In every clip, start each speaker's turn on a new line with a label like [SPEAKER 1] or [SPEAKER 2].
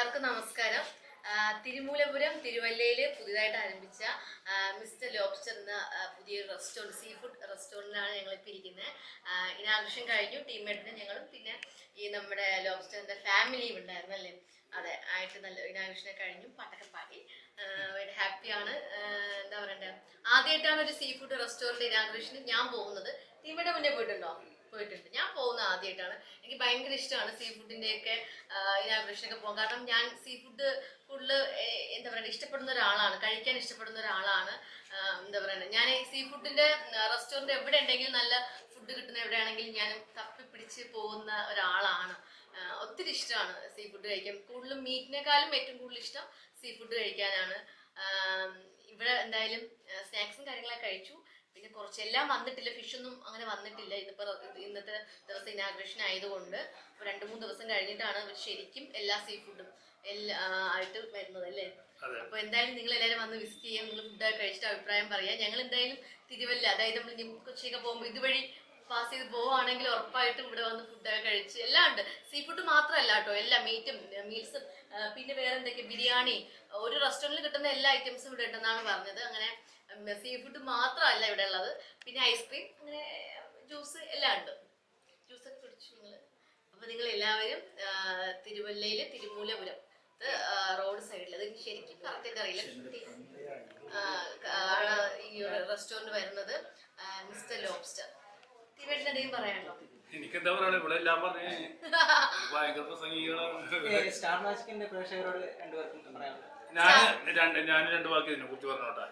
[SPEAKER 1] എല്ലാവർക്കും നമസ്കാരം. തിരുമൂലപുരം തിരുവല്ലയിൽ പുതിയതായിട്ട് ആരംഭിച്ച മിസ്റ്റർ ലോബ്സ്റ്റർ എന്ന പുതിയൊരു റെസ്റ്റോറൻറ്റ്, സീ ഫുഡ് റെസ്റ്റോറൻറ്റിലാണ് ഞങ്ങളിപ്പോൾ ഇരിക്കുന്നത്. ഇനാഘോഷം കഴിഞ്ഞു. ടീമേറ്റിന് ഞങ്ങളും പിന്നെ ഈ നമ്മുടെ ലോബ്സ്റ്ററിൻ്റെ ഫാമിലിയും ഉണ്ടായിരുന്നു അല്ലേ. അതെ, ആയിട്ട് നല്ല ഇനാഘോഷം കഴിഞ്ഞു. പാട്ടൊക്കെ പാടി വളരെ ഹാപ്പിയാണ്. എന്താ പറയണ്ടേ, ആദ്യമായിട്ടാണ് ഒരു സീ ഫുഡ് റെസ്റ്റോറൻറ്റ് ഇനാഘോഷന് ഞാൻ പോകുന്നത്. ടീമേറ്റ് മുന്നേ പോയിട്ടുണ്ടോ? പോയിട്ടുണ്ട്. ഞാൻ പോകുന്നത് ആദ്യമായിട്ടാണ്. എനിക്ക് ഭയങ്കര ഇഷ്ടമാണ് സീ ഫുഡിൻ്റെയൊക്കെ ഇനാഗ്രേഷനൊക്കെ പോകാൻ. കാരണം ഞാൻ സീ ഫുഡ് ഫുഡിൽ എന്താ പറയുക ഇഷ്ടപ്പെടുന്ന ഒരാളാണ്, കഴിക്കാൻ ഇഷ്ടപ്പെടുന്ന ഒരാളാണ്. എന്താ പറയുക, ഞാൻ സീ ഫുഡിൻ്റെ റെസ്റ്റോറൻറ്റ് എവിടെ ഉണ്ടെങ്കിലും നല്ല ഫുഡ് കിട്ടുന്ന എവിടെയാണെങ്കിലും ഞാൻ തപ്പിപ്പിടിച്ച് പോകുന്ന ഒരാളാണ്. ഒത്തിരി ഇഷ്ടമാണ് സീ ഫുഡ് കഴിക്കാൻ. കൂടുതലും മീറ്റിനേക്കാളും ഏറ്റവും കൂടുതൽ ഇഷ്ടം സീ ഫുഡ് കഴിക്കാനാണ്. ഇവിടെ എന്തായാലും സ്നാക്സും കാര്യങ്ങളൊക്കെ കഴിച്ചു. പിന്നെ കുറച്ചെല്ലാം വന്നിട്ടില്ല, ഫിഷൊന്നും അങ്ങനെ വന്നിട്ടില്ല. ഇന്നത്തെ ദിവസം ഇനാഗ്രേഷൻ ആയതുകൊണ്ട് 2-3 ദിവസം കഴിഞ്ഞിട്ടാണ് ശരിക്കും എല്ലാ സീ ഫുഡും ആയിട്ട് വരുന്നത് അല്ലേ. അപ്പൊ എന്തായാലും നിങ്ങൾ എല്ലാവരും വന്ന് വിസിറ്റ് ചെയ്യാം. നിങ്ങൾ ഫുഡൊക്കെ കഴിച്ചിട്ട് അഭിപ്രായം പറയാം. ഞങ്ങൾ എന്തായാലും തിരുവല്ല, അതായത് നമ്മൾ കൊച്ചിയൊക്കെ പോകുമ്പോൾ ഇതുവഴി പാസ് ചെയ്ത് പോവുകയാണെങ്കിൽ ഉറപ്പായിട്ടും ഇവിടെ വന്ന് ഫുഡൊക്കെ കഴിച്ച് എല്ലാം ഉണ്ട്. സീ ഫുഡ് മാത്രമല്ല കേട്ടോ, എല്ലാ മീൽസും പിന്നെ വേറെ എന്തൊക്കെ ബിരിയാണി, ഒരു റെസ്റ്റോറൻറ്റിൽ കിട്ടുന്ന എല്ലാ ഐറ്റംസും ഇവിടെ ഉണ്ടെന്നാണ് പറഞ്ഞത്. അങ്ങനെ സീ ഫുഡ് മാത്രമല്ല ഇവിടെ ഉള്ളത്, പിന്നെ ഐസ്ക്രീം, അങ്ങനെ ജ്യൂസ് എല്ലാം ഉണ്ട്. ജ്യൂസൊക്കെ കുടിച്ചു നിങ്ങൾ. അപ്പോൾ നിങ്ങൾ എല്ലാവരും തിരുവല്ലയിൽ തിരുമൂലപുരം റോഡ് സൈഡിൽ, അത് ശരിക്കും കറക്റ്റായിട്ട് അറിയില്ല, ഈ റെസ്റ്റോറൻറ്റ് വരുന്നത് മിസ്റ്റർ ലോബ്സ്റ്റർ. തിരുവല്ല എന്തെങ്കിലും പറയാനുണ്ടോ?
[SPEAKER 2] എനിക്കെന്താ പറയാ, ഇവിടെ എല്ലാം പറഞ്ഞു ഭയങ്കര പ്രസംഗികളാണ്.
[SPEAKER 3] സ്റ്റാർ മാജിക്കിന്റെ പ്രേക്ഷകരോട് രണ്ടുപേർക്കും പറയാനുള്ളത്.
[SPEAKER 2] ഞാൻ 2 വാക്ക് ഇതിനെ കുറിച്ച് പറഞ്ഞോട്ടെ.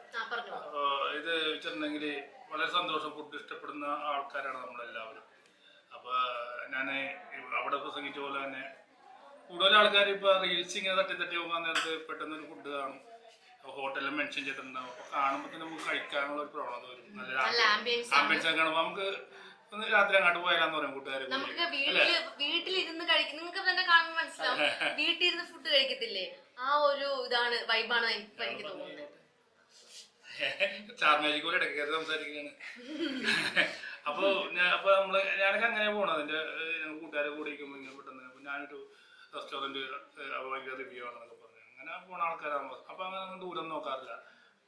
[SPEAKER 2] ഇത് വെച്ചിട്ടുണ്ടെങ്കിൽ വളരെ സന്തോഷം. ഫുഡ് ഇഷ്ടപ്പെടുന്ന ആൾക്കാരാണ് നമ്മളെല്ലാവരും. അപ്പൊ ഞാൻ അവിടെ പ്രസംഗിച്ച പോലെ തന്നെ കൂടുതൽ ആൾക്കാർ ഇപ്പൊ റീൽസ് ഇങ്ങനെ തട്ടി പോകാൻ നേരത്ത് പെട്ടെന്നൊരു ഫുഡ് കാണും, ഹോട്ടലിൽ മെൻഷൻ ചെയ്തിട്ടുണ്ടാവും. അപ്പൊ കാണുമ്പോൾ തന്നെ നമുക്ക് കഴിക്കാനുള്ള ഒരു പ്രവണത വരും. നല്ല ആംബിയൻസ് ഒക്കെ കാണുമ്പോൾ നമുക്ക് ഒന്ന് രാത്രി അങ്ങോട്ട് പോയാലെന്ന് പറയും കൂട്ടുകാരെ.
[SPEAKER 1] നമുക്ക് വീട്ടിലിരുന്ന് കഴിക്കും. നിങ്ങൾക്ക് തന്നെ കാണുമ്പോൾ മനസ്സിലാവും, വീട്ടിലിരുന്ന് ഫുഡ് കഴിക്കത്തില്ലേ, ആ ഒരു ഇതാണ് വൈബാണ് ഇപ്പൊ എനിക്ക് തോന്നുന്നത്.
[SPEAKER 2] സ്റ്റാർ മാജിക് പോലെ ഇടയ്ക്ക് കയറി സംസാരിക്കുകയാണ്. അപ്പൊ ഞാനൊക്കെ അങ്ങനെ പോകണം. അതിന്റെ കൂട്ടുകാരെ കൂടെ ഇരിക്കുമ്പോൾ ഇങ്ങനെ പെട്ടെന്ന് അപ്പൊ ഞാനൊരു റെസ്റ്റോറൻറ്റ് ഭയങ്കര റിവ്യൂ ആണെന്നൊക്കെ പറഞ്ഞു അങ്ങനെ പോണ ആൾക്കാരാകുമ്പോൾ അപ്പൊ അങ്ങനെ ദൂരം നോക്കാറില്ല,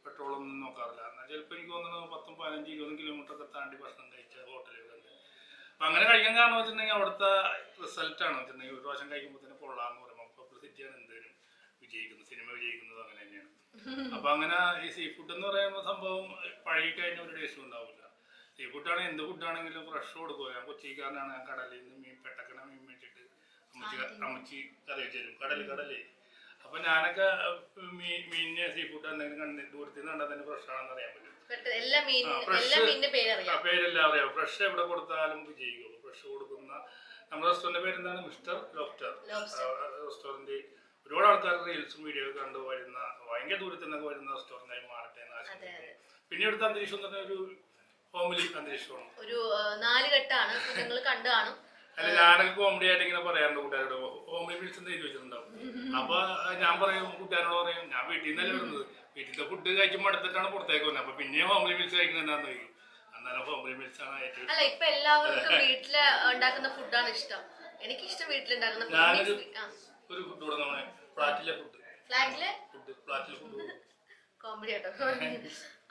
[SPEAKER 2] പെട്രോളൊന്നും നോക്കാറില്ല. എന്നാൽ ചിലപ്പോൾ എനിക്ക് തോന്നുന്നു 10, 15, 20 കിലോമീറ്റർ ഒക്കെ താണ്ടി ഭക്ഷണം കഴിച്ച ഹോട്ടലുകളുണ്ട്. അപ്പൊ അങ്ങനെ കഴിക്കാൻ കാരണം വെച്ചിട്ടുണ്ടെങ്കിൽ അവിടുത്തെ റിസൾട്ടാണ് വെച്ചിട്ടുണ്ടെങ്കിൽ ഒരു പ്രാവശ്യം കഴിക്കുമ്പോൾ തന്നെ കൊള്ളാന്ന് പറയുമ്പോൾ പബ്ലിസിറ്റിയാണ് എന്തെങ്കിലും വിജയിക്കുന്നത്, സിനിമ വിജയിക്കുന്നത് അങ്ങനെ തന്നെയാണ്. അപ്പൊ അങ്ങനെ ഈ സീ ഫുഡ് എന്ന് പറയുന്ന സംഭവം പഴകി കഴിഞ്ഞ ഒരു ടേസ്റ്റും ഉണ്ടാവില്ല. സീ ഫുഡാണെങ്കിൽ എന്ത് ഫുഡാണെങ്കിലും ഫ്രഷ് കൊടുക്കുക. ഞാൻ കൊച്ചിക്കാരനാണ്. ഞാൻ കടലിൽ നിന്ന് മീൻ പെട്ടക്കണ മീൻ മേടിച്ചിട്ട് അമ്മച്ചി കറി വെച്ച് തരും. കടലേ അപ്പൊ ഞാനൊക്കെ മീനിന് സീ ഫുഡ് എന്തെങ്കിലും ദൂരത്തിൽ നിന്ന് കണ്ടാൽ തന്നെ ഫ്രഷ് ആണെന്ന് അറിയാൻ പറ്റും. പേരെല്ലാം അറിയാം. ഫ്രഷ് എവിടെ കൊടുത്താലും വിജയിക്കുള്ളൂ. ഫ്രഷ് കൊടുക്കുന്ന നമ്മുടെ റെസ്റ്റോറൻറ്റിന്റെ പേരെന്താണ്? Mister lobster restaurant. ഒരുപാട് ആൾക്കാർ റീൽസും വീഡിയോ കണ്ടു വരുന്ന, ഭയങ്കര ദൂരത്തിൽ നിന്നൊക്കെ വരുന്ന റെസ്റ്റോറൻറ്റായി മാറട്ടെ എന്ന് ആശംസിക്കുന്നു. പിന്നെ ഇവിടുത്തെ അന്തരീക്ഷം എന്ന് പറഞ്ഞാൽ ഒരു ഹോംലി അന്തരീക്ഷമാണ്.
[SPEAKER 1] ഒരു 4 കെട്ടാണ് നിങ്ങൾ കണ്ടു കാണും.
[SPEAKER 2] അല്ല, ഞാനൊക്കെ കോമഡി ആയിട്ട് ഇങ്ങനെ പറയാറുണ്ട് കൂട്ടുകാരോട്, ഹോംലി മീൽസ് എന്ന് എഴുതി വെച്ചിട്ടുണ്ടാവും. അപ്പൊ ഞാൻ പറയും, കൂട്ടുകാരോട് പറയും, ഞാൻ വീട്ടിൽ നിന്നല്ലേ വരുന്നത്, വീട്ടിലത്തെ ഫുഡ് കഴിക്കുമ്പോൾ അടുത്തിട്ടാണ് പുറത്തേക്ക് വന്നത്. അപ്പൊ പിന്നെയും ഹോംലി മീൽസ് കഴിക്കുന്നത് എന്താന്ന് ചോദിക്കും. എന്നാലും ഹോംലി മീൽസ് ആണ് ഏറ്റവും.
[SPEAKER 1] അല്ല, ഇപ്പൊ എല്ലാവർക്കും വീട്ടില് ഉണ്ടാക്കുന്ന ഫുഡാണ് ഇഷ്ടം. എനിക്കിഷ്ടം വീട്ടിലുണ്ടാക്കുന്ന ഫുഡ്.
[SPEAKER 2] ഞാനൊരു ഫുഡ് കൂടെ നമ്മളെ ഫ്ലാറ്റിലെ ഫുഡ്
[SPEAKER 1] കോമഡി ആട്ടോ.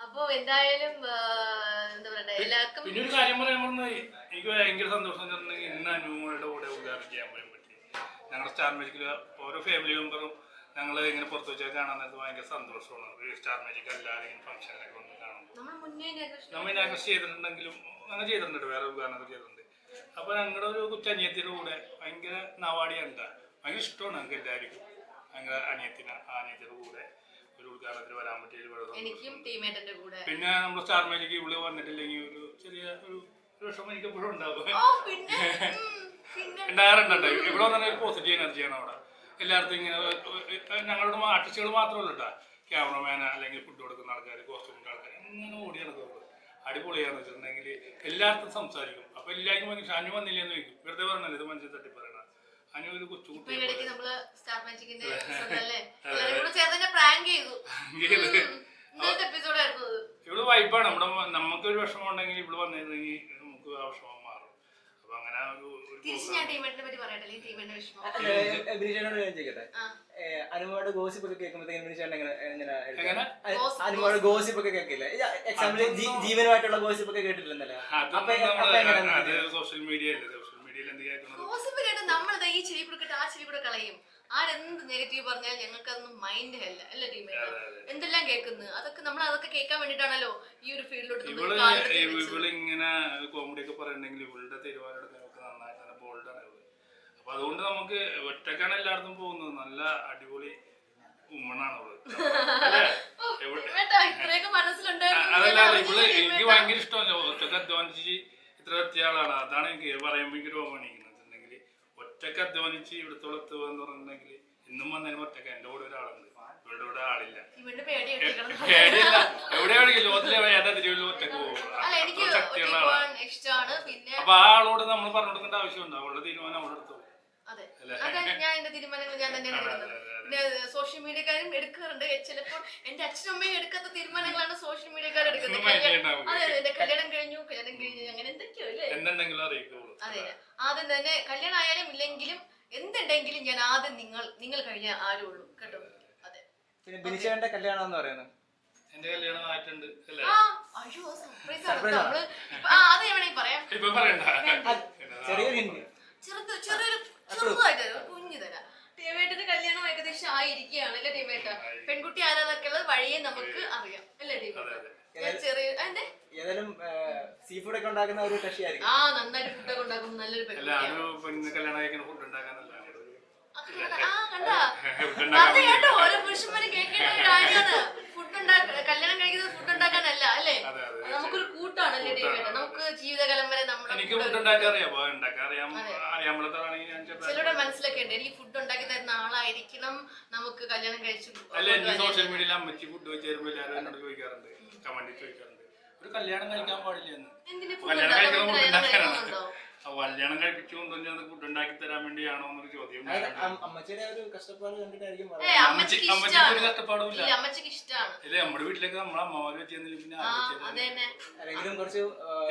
[SPEAKER 1] അപ്പൊ എന്തായാലും എന്താ പറയണ്ടേ, എല്ലാവർക്കും
[SPEAKER 2] പിന്നെ ഒരു കാര്യം പറയാൻ പറഞ്ഞാൽ എനിക്ക് ഭയങ്കര സന്തോഷം ഇന്ന് അനുമോളുടെ കൂടെ ഉദ്ഘാടനം ചെയ്യാൻ പറ്റി. ഞങ്ങളുടെ സ്റ്റാർ മാജിക്കിൽ ഓരോ ഫാമിലി മെമ്പറും ഞങ്ങൾ ഇങ്ങനെ പുറത്ത് വെച്ചാൽ കാണാൻ നേരത്ത് ഭയങ്കര സന്തോഷമാണ്. സ്റ്റാർ മാജിക് എല്ലാവരും ഇങ്ങനെ ഫംഗ്ഷനിലൊക്കെ വന്ന് കാണുമ്പോൾ നമ്മൾ ഇനാഗ്രേഷൻ ചെയ്തിട്ടുണ്ടെങ്കിലും അങ്ങനെ ചെയ്തിട്ടുണ്ട്, വേറെ ഉദ്ഘാടനമൊക്കെ ചെയ്തിട്ടുണ്ട്. അപ്പൊ ഞങ്ങളുടെ ഒരു കൊച്ചനിയത്തിയുടെ കൂടെ ഭയങ്കര നവാടിയാണ്, ഭയങ്കര ഇഷ്ടമാണ് ഞങ്ങൾക്ക് എല്ലാവർക്കും. ഞങ്ങളുടെ അനിയത്തിയുടെ കൂടെ ഒരു ഉദ്ഘാടനത്തിന് വരാൻ പറ്റിയ പിന്നെ നമ്മുടെ സ്റ്റാർ മാജിക്ക് ഇവിടെ വന്നിട്ടില്ലെങ്കിൽ ഒരു ചെറിയ ഒരു വിഷമം എനിക്ക് എപ്പോഴും ഉണ്ടാവും. ഉണ്ടാകാറുണ്ട്. ഇവിടെ വന്നാൽ ഒരു പോസിറ്റീവ് എനർജിയാണ് അവിടെ എല്ലായിടത്തും. ഇങ്ങനെ ഞങ്ങളുടെ ആർട്ടിസ്റ്റുകൾ മാത്രമല്ല കേട്ടോ, ക്യാമറമാൻ അല്ലെങ്കിൽ ഫുഡ് കൊടുക്കുന്ന ആൾക്കാർ, കോസ്റ്റ്യൂമിൻ്റെ ആൾക്കാർ ഇങ്ങനെ ഓടി നടക്കുള്ളൂ. അടിപൊളിയാന്ന് വെച്ചിട്ടുണ്ടെങ്കിൽ എല്ലായിടത്തും സംസാരിക്കും. അപ്പൊ എല്ലാവർക്കും ഭയങ്കര അനു വന്നില്ലെന്ന് ചോദിക്കും. വെറുതെ പറഞ്ഞാൽ ഇത് മനസ്സിൽ തട്ടി പറയണ അനു ഒരു കൊച്ചുകുട്ടി. ഇവിടെ വൈബാണ്. നമുക്കൊരു വിഷമം ഉണ്ടെങ്കിൽ ഇവിടെ വന്നിരുന്നെങ്കിൽ നമുക്ക് ആ വിഷമം മാറും. അപ്പൊ അങ്ങനെ
[SPEAKER 1] തിരിച്ച് ഞാൻ ടീമേറ്റിനെ പറ്റി പറയട്ടെ, ടീമേറ്റിന്റെ വിഷമം.
[SPEAKER 3] ബ്രിജേനോട് ഞാൻ ചോദിക്കട്ടെ, അനുമോടെ ഗോസിപ്പ് ഒക്കെ കേൾക്കുമ്പോഴത്തേക്കും വിളിച്ചോണ്ട്
[SPEAKER 2] എങ്ങനെ?
[SPEAKER 3] അനുമോടെ ഗോസിപ്പ് ഒക്കെ കേൾക്കില്ല. എക്സാമ്പിൾ ജീവനുമായിട്ടുള്ള ഗോസിപ്പ് ഒക്കെ കേട്ടിട്ടില്ലെന്നല്ലേ?
[SPEAKER 2] അത് സോഷ്യൽ മീഡിയ അല്ലേ, സോഷ്യൽ മീഡിയയിൽ എന്ത് കേൾക്കുന്നത്?
[SPEAKER 1] ഗോസിപ്പ് കേട്ട് നമ്മളിത് ഈ ചെവി കൂടെ ആ ചെവി കൂടെ കളയും. ആരെന്ത് നെഗറ്റീവ് പറഞ്ഞാൽ ഞങ്ങൾക്ക് അതൊന്നും മൈൻഡ് അല്ല അല്ലേ ടീമേ? എന്തെല്ലാം കേൾക്കുന്നു അതൊക്കെ നമ്മൾ അതൊക്കെ കേൾക്കാൻ വേണ്ടിട്ടാണല്ലോ ഈ ഒരു ഫീൽഡിലോട്ട്
[SPEAKER 2] ഇവളിങ്ങനെ കോമഡി ഒക്കെ പറയണെങ്കിൽ ഇവളുടെ തീരുമാനം നന്നായിട്ട് തന്നെ ബോൾഡാണ് ഇവള്. അപ്പൊ അതുകൊണ്ട് നമുക്ക് ഒറ്റക്കാണ് എല്ലായിടത്തും പോകുന്നത്. നല്ല അടിപൊളി വുമണാണ് അവള്. അതല്ല ഇവള് എനിക്ക് ഭയങ്കര ഇഷ്ടമല്ല. ഒറ്റക്ക് അധ്വാനിച്ച് ഇത്ര എത്തിയ ആളാണ്. അതാണ് എനിക്ക് പറയുമ്പോ എനിക്ക് രോമാണിക്കുന്നത്. ഒറ്റക്ക് അധ്വാനിച്ച് ഇവിടത്തോളം എത്തുക എന്ന് പറഞ്ഞിട്ടുണ്ടെങ്കിൽ ഇന്നും വന്നതിന് ഒറ്റക്ക് എന്റെ കൂടെ ഒരാളുണ്ട്, ഇവരുടെ കൂടെ ആളില്ല. പേടിയില്ല, എവിടെയാണെങ്കിൽ ലോകത്തിലെ ഏതാ തിരുവല്ല ഒറ്റക്ക് പോകും. ശക്തിയുള്ള ആളാണ്. അപ്പൊ ആ ആളോട് നമ്മൾ പറഞ്ഞു കൊടുക്കേണ്ട ആവശ്യമുണ്ട്. അവളുടെ തീരുമാനം അവളുടെ അടുത്ത്.
[SPEAKER 1] ഞാൻ എന്റെ തീരുമാനങ്ങൾ ഞാൻ തന്നെയാണ് എടുക്കുന്നത്. പിന്നെ സോഷ്യൽ മീഡിയക്കാരും എടുക്കാറുണ്ട്. ചിലപ്പോൾ എന്റെ അച്ഛനും അമ്മയും എടുക്കാത്ത തീരുമാനങ്ങളാണ് സോഷ്യൽ മീഡിയക്കാർ എടുക്കുന്നത്. അതെ, എന്റെ കല്യാണം കഴിഞ്ഞു അങ്ങനെ എന്തൊക്കെയോ അല്ലേ. അതെ, ആദ്യം തന്നെ കല്യാണം ആയാലും ഇല്ലെങ്കിലും എന്തുണ്ടെങ്കിലും ഞാൻ ആദ്യം നിങ്ങൾ കഴിഞ്ഞ ആരും ഉള്ളൂ കേട്ടോ. അതെ,
[SPEAKER 3] ബിനിച്ചേട്ടന്റെ കല്യാണം എന്ന് പറയുന്നത്
[SPEAKER 2] എന്റെ കല്യാണം ആയിട്ടുണ്ട്.
[SPEAKER 1] അയ്യോ സർപ്രൈസ് ആണ് നമ്മള്. അത് ഞാൻ വേണമെങ്കിൽ പറയാം. ചെറിയൊരു ചെറുതായിട്ട് കുഞ്ഞു തരാം. ടീമേറ്റിന്റെ കല്യാണം ഏകദേശം ആയിരിക്കുകയാണ് അല്ലേ ടീമേട്ട? പെൺകുട്ടി ആരാന്നൊക്കെ ഉള്ളത് വഴിയെ നമുക്ക് അറിയാം അല്ലേ ടീമേട്ട?
[SPEAKER 3] ഏതായാലും സീ ഫുഡ് ഒക്കെ ഉണ്ടാക്കുന്ന ഒരു കക്ഷിയായിരിക്കും.
[SPEAKER 1] നന്നായിട്ട് ഫുഡൊക്കെ ഉണ്ടാക്കും. നല്ലൊരു
[SPEAKER 2] കല്യാണം ഫുഡ്
[SPEAKER 1] കേട്ടോ. ഓരോ പുരുഷന്മാര് കേൾക്കേണ്ട ഒരു കാര്യമാണ്. കല്യാണം കഴിക്കുന്നത് ഫുഡ് ഉണ്ടാക്കാനല്ല അല്ലേ? നമുക്കൊരു കൂട്ടാണ് അല്ലേ ടീമേട്ട? നമുക്ക് ജീവിതകാലം വരെ ചിലരുടെ മനസ്സിലൊക്കെ ഉണ്ട് എനിക്ക് ഫുഡ് ഉണ്ടാക്കി തരുന്ന ആളായിരിക്കണം നമുക്ക് കല്യാണം കഴിച്ചു.
[SPEAKER 2] സോഷ്യൽ മീഡിയയിൽ അമ്മച്ചി ഫുഡ് വെച്ച് തരുമ്പോ എല്ലാവരും എന്നോട് ചോദിക്കാറുണ്ട്, കമന്റിൽ ചോദിക്കാറുണ്ട്, ഒരു കല്യാണം കഴിക്കാൻ പാടില്ല എന്ന്. കല്യാണം കഴിപ്പിച്ചു കൊണ്ടുവന്നത് ഫുഡ് ഉണ്ടാക്കി തരാൻ വേണ്ടിയാണോ എന്നൊരു ചോദ്യം.
[SPEAKER 3] അമ്മച്ചിയുടെ ഒരു കഷ്ടപ്പാട് കണ്ടിട്ടായിരിക്കും.
[SPEAKER 2] അമ്മച്ചിക്ക് ഒരു കഷ്ടപ്പാടുമില്ല.
[SPEAKER 1] അമ്മച്ചിക്ക് ഇഷ്ടമാണ്.
[SPEAKER 2] ഇല്ല, നമ്മുടെ വീട്ടിലേക്ക് നമ്മളെ അമ്മമാര് വെച്ചിരുന്നില്ല. പിന്നെ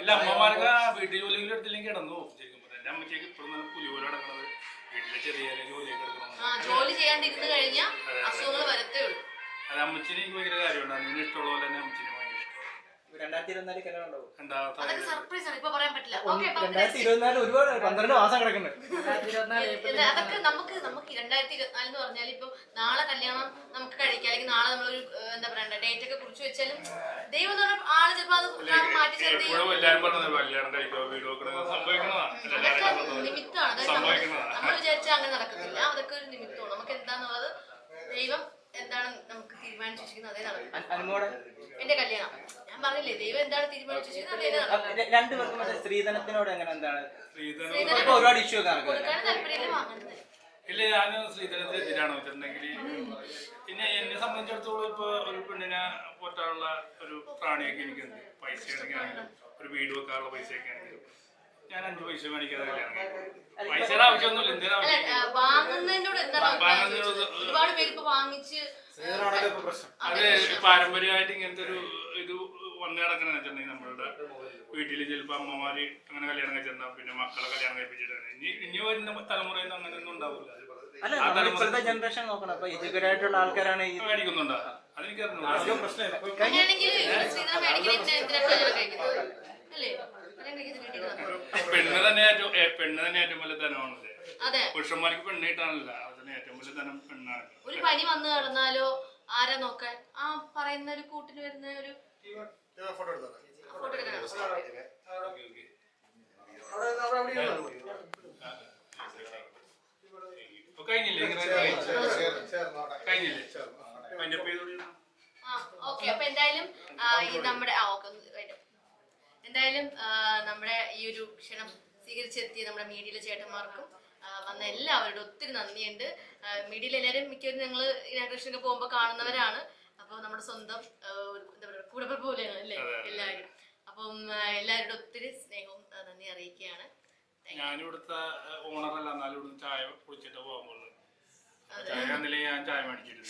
[SPEAKER 3] ഇല്ല,
[SPEAKER 2] അമ്മമാർക്ക് വീട്ടു ജോലികൾ എടുത്തില്ലെങ്കിൽ കിടന്നു പോകും. ശരിക്കും പറഞ്ഞാൽ എന്റെ അമ്മച്ചേക്ക് ഇപ്പോഴും നല്ല പുലിപോലെ കിടക്കുന്നത്. വീട്ടിലെ ചെറിയ ജോലിയൊക്കെ എടുക്കണം.
[SPEAKER 1] ജോലി ചെയ്യാണ്ടിരുന്ന് കഴിഞ്ഞാൽ അസുഖങ്ങൾ വരത്തേ ഉള്ളൂ.
[SPEAKER 2] അത് അമ്മച്ചിന് എനിക്ക് ഭയങ്കര കാര്യമുണ്ട്. അതിന് ഇഷ്ടമുള്ള പോലെ തന്നെ അമ്മച്ചിന് ഭയങ്കര ഇഷ്ടമാണ്.
[SPEAKER 3] 2024 കല്യാണം ഉണ്ടാവും.
[SPEAKER 1] സർപ്രൈസ് ആണ്, ഇപ്പൊ പറയാൻ പറ്റില്ല.
[SPEAKER 3] 2024 ഒരുപാട് 12 മാസം കിടക്കുന്നുണ്ട്.
[SPEAKER 1] അതൊക്കെ നമുക്ക് 2024 എന്ന് പറഞ്ഞാൽ ഇപ്പൊ നാളെ കല്യാണം നമുക്ക് കഴിക്കാം, അല്ലെങ്കിൽ നാളെ നമ്മളൊരു എന്താ പറയണ്ട ഡേറ്റ് ഒക്കെ കുറിച്ച് വെച്ചാലും ദൈവം എന്ന് പറഞ്ഞ ആള് ചിലപ്പോ അത് മാറ്റി ചേർത്ത് നിമിത്തമാണ്. നമ്മൾ വിചാരിച്ചാൽ അങ്ങനെ നടക്കത്തില്ല. അതൊക്കെ ഒരു നിമിത്തമാണ്. നമുക്ക് എന്താന്നുള്ളത് ദൈവം എന്താണ് നമുക്ക് തീരുമാനിച്ചു വെച്ചിരിക്കുന്നത് അതേ നടക്കും. എന്റെ കല്യാണം ഞാൻ പറഞ്ഞില്ലേ, ദൈവം എന്താണ് തീരുമാനിച്ചു വെച്ചിരിക്കുന്നത് അതേ നടക്കും.
[SPEAKER 3] രണ്ടുപേർക്കും സ്ത്രീധനത്തിനോട് എങ്ങനെ എന്താണ്
[SPEAKER 2] ഒരുപാട്
[SPEAKER 3] ഇഷ്യൂ ഒക്കെ
[SPEAKER 1] കൊടുക്കാനും താല്പര്യം വാങ്ങുന്നത്.
[SPEAKER 2] ഇല്ല, ഞാൻ സ്ത്രീധനത്തിന് എതിരാണ് വെച്ചിട്ടുണ്ടെങ്കിൽ. പിന്നെ എന്നെ സംബന്ധിച്ചിടത്തോളം ഇപ്പൊ ഒരു പെണ്ണിനെ പോറ്റാനുള്ള ഒരു പ്രാണിയൊക്കെ എനിക്കുണ്ട്. പൈസയൊക്കെ ആണെങ്കിലും ഒരു വീട് വെക്കാനുള്ള പൈസയൊക്കെ ആണെങ്കിലും ഞാൻ 5 പൈസ മേടിക്കാതെ കല്യാണം കഴിക്കും. പൈസയുടെ ആവശ്യമൊന്നുമില്ല. എന്തിനാ
[SPEAKER 1] വാങ്ങുന്നതിനോട് ഒരുപാട് പേര് ഇപ്പൊ വാങ്ങിച്ച്
[SPEAKER 2] അത് പാരമ്പര്യമായിട്ട് ഇങ്ങനത്തെ ഒരു ഇത് വന്നു കിടക്കണെന്ന് വെച്ചിട്ടുണ്ടെങ്കിൽ നമ്മളുടെ വീട്ടിൽ ചിലപ്പോൾ അമ്മമാര് അങ്ങനെ കല്യാണം കഴിച്ചിട്ടുണ്ടാ, പിന്നെ മക്കളെ കല്യാണം കഴിപ്പിച്ചിട്ടാണ്. ഇനി വരുന്ന തലമുറയിൽ അങ്ങനെയൊന്നും ഉണ്ടാവില്ല.
[SPEAKER 3] ജനറേഷൻ നോക്കണം. അപ്പൊ എഡ്യൂക്കേറ്റഡ് ആയിട്ടുള്ള ആൾക്കാരാണ് ഈ
[SPEAKER 2] മേടിക്കുന്നുണ്ടോ? അതെനിക്കറിഞ്ഞു. പെണ്ണ് തന്നെ ഏറ്റവും വലിയ ധനമാണല്ലേ. പുരുഷന്മാർക്ക് പെണ്ണ് കിട്ടാനല്ല, അതിന് ഏറ്റവും വലിയ ധനം പെണ്ണാണ്.
[SPEAKER 1] ഒരു പനി വന്നു കിടന്നാലോ ആരാ നോക്കാൻ? പറയുന്ന ഒരു കൂട്ടിന് വരുന്ന ഒരു ഫോട്ടോ എടുക്കണം.
[SPEAKER 2] കഴിഞ്ഞില്ലേ?
[SPEAKER 1] ഓക്കെ, അപ്പൊ എന്തായാലും നമ്മുടെ ഈ ഒരു ക്ഷണം സ്വീകരിച്ചെത്തിയ നമ്മുടെ മീഡിയയിലെ ചേട്ടന്മാർക്കും വന്ന എല്ലാവരോടും ഒത്തിരി നന്ദിയുണ്ട്. മീഡിയയിൽ എല്ലാവരും മിക്കവരും ഞങ്ങൾ ഇനാഗ്രേഷനൊക്കെ പോകുമ്പോൾ കാണുന്നവരാണ്. അപ്പോൾ നമ്മുടെ സ്വന്തം എന്താ പറയുക കൂടപ്പുറ പോലെയാണ് അല്ലേ എല്ലാവരും. അപ്പം എല്ലാവരോടും ഒത്തിരി സ്നേഹവും നന്ദി അറിയിക്കുകയാണ്.
[SPEAKER 2] ഞാനിവിടുത്തെ ഓണറല്ല, എന്നാലും ഇവിടുന്ന് ചായ കുടിച്ചിട്ട് പോകുമ്പോൾ ഞാൻ ചായ മേടിച്ചിട്ടുണ്ട്.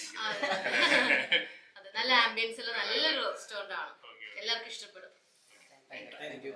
[SPEAKER 1] അതെ, നല്ല ആംബിയൻസ് ഉള്ള നല്ലൊരു റെസ്റ്റോറന്റ് ആണ്. എല്ലാവർക്കും ഇഷ്ടപ്പെടും.
[SPEAKER 3] Thank you.